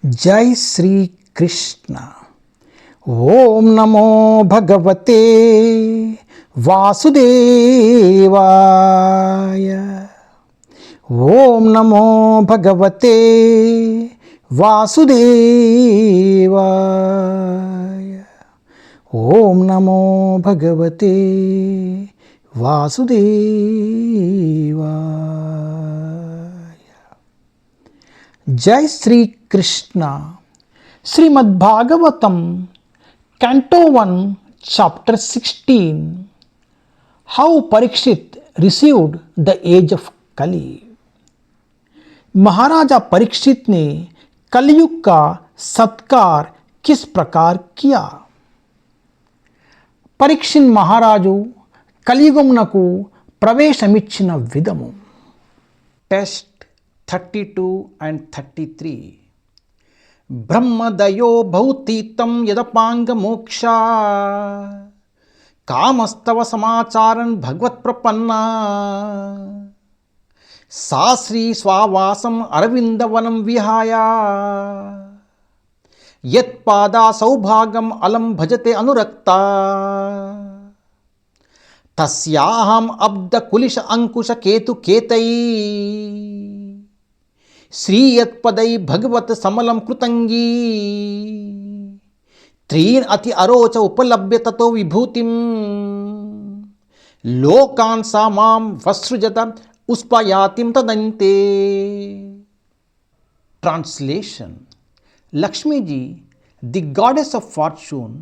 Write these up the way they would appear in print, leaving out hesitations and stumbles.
जय श्री कृष्ण। ओम नमो भगवते वासुदेवाय। ओम नमो भगवते वासुदेवाय। ओम नमो भगवते वासुदेवाय। जय Shri Krishna. Srimad Bhagavatam canto 1 chapter 16। How Parikshit received the age of Kali. Maharaja Parikshit ने कलयुग का सत्कार किस प्रकार किया। పరీక్షిత్ మహారాజు కలియుగమునకు ప్రవేశమిచ్చిన విధము. Test 32 and 33. బ్రహ్మదయో భౌతీతం యదపాంగ మోక్ష కామస్తవ సమాచారన్ భగవత్ ప్రపన్న సా శ్రీ స్వావాసం అరవిందవనం విహాయ యత్పాదా సౌభాగం అలం భజతే అనురక్త తస్యాహం అబ్ద కులిశ అంకుశ కేతు కేతై శ్రీయత్పదై భగవత్ సమలం కృతంగీ త్రీన్ అతి అరోచ ఉపలభ్య తతో విభూతిం లోకాన్ సా మాం వసృజత ఉస్పయాతిం తదంతే. Translation. Lakshmiji, the goddess of fortune,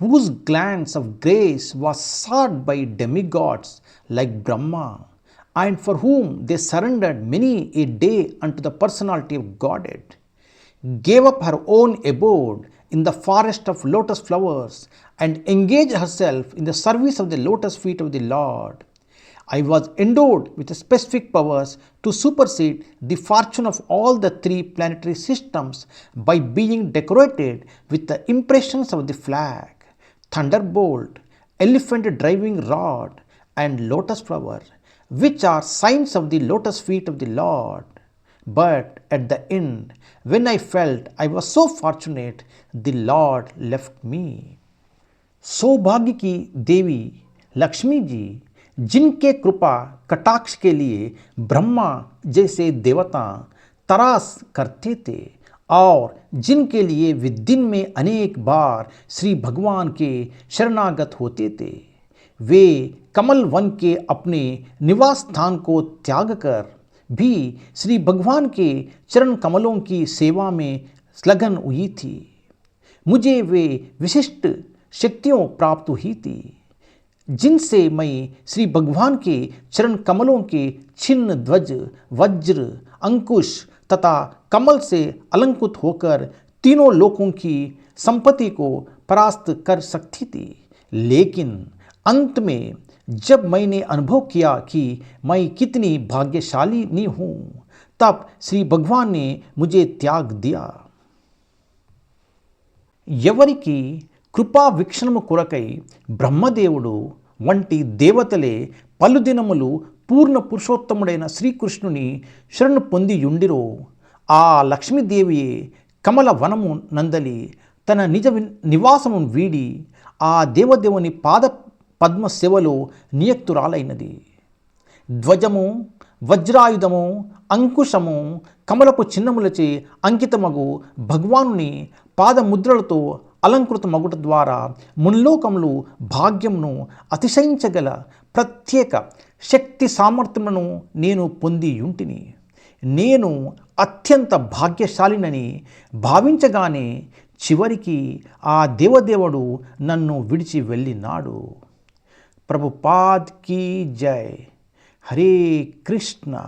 whose glance of grace was sought by demigods like Brahma, and for whom they surrendered many a day unto the personality of Godhead, gave up her own abode in the forest of lotus flowers and engaged herself in the service of the lotus feet of the Lord. I was endowed with specific powers to supersede the fortune of all the three planetary systems by being decorated with the impressions of the flag, thunderbolt, elephant driving rod, and lotus flower, which are signs of the lotus feet of the Lord. But at the end, when I felt I was so fortunate, the Lord left me. सौभाग्य की देवी लक्ष्मी जी, जिनके कृपा कटाक्ष के लिए ब्रह्मा जैसे देवता तरास करते थे और जिनके लिए वे दिन में अनेक बार श्री भगवान के शरणागत होते थे, वे कमल वन के अपने निवास स्थान को त्याग कर भी श्री भगवान के चरण कमलों की सेवा में संलग्न हुई थी. मुझे वे विशिष्ट शक्तियों प्राप्त हुई थी जिनसे मैं श्री भगवान के चरण कमलों के छिन्न ध्वज, वज्र, अंकुश तथा कमल से अलंकृत होकर तीनों लोकों की संपत्ति को परास्त कर सकती थी. लेकिन अंत में जब मैंने अनुभव किया कि मैं कितनी भाग्यशालिनी हूँ, तब श्री भगवान ने मुझे त्याग दिया. ఎవరికి కృపా వీక్షణము కొరకై బ్రహ్మదేవుడు వంటి దేవతలే పలుదినములు పూర్ణ పురుషోత్తముడైన శ్రీకృష్ణుని శరణు పొందియుండిరో, ఆ లక్ష్మీదేవియే కమల వనము నందలి తన నిజ నివాసము వీడి ఆ దేవదేవుని పాద పద్మ సేవలో నియక్తురాలైనది. ధ్వజము, వజ్రాయుధము, అంకుశము, కమలపు చిహ్నములచే అంకితమగు భగవానుని పాదముద్రలతో అలంకృత మగుట ద్వారా ముల్లోకములు భాగ్యమును అతిశయించగల ప్రత్యేక శక్తి సామర్థ్యమును నేను పొందియుంటిని. నేను అత్యంత భాగ్యశాలినని భావించగానే చివరికి ఆ దేవదేవుడు నన్ను విడిచి వెళ్ళినాడు. ప్రభుపాద్ కీ జై. హరే కృష్ణ.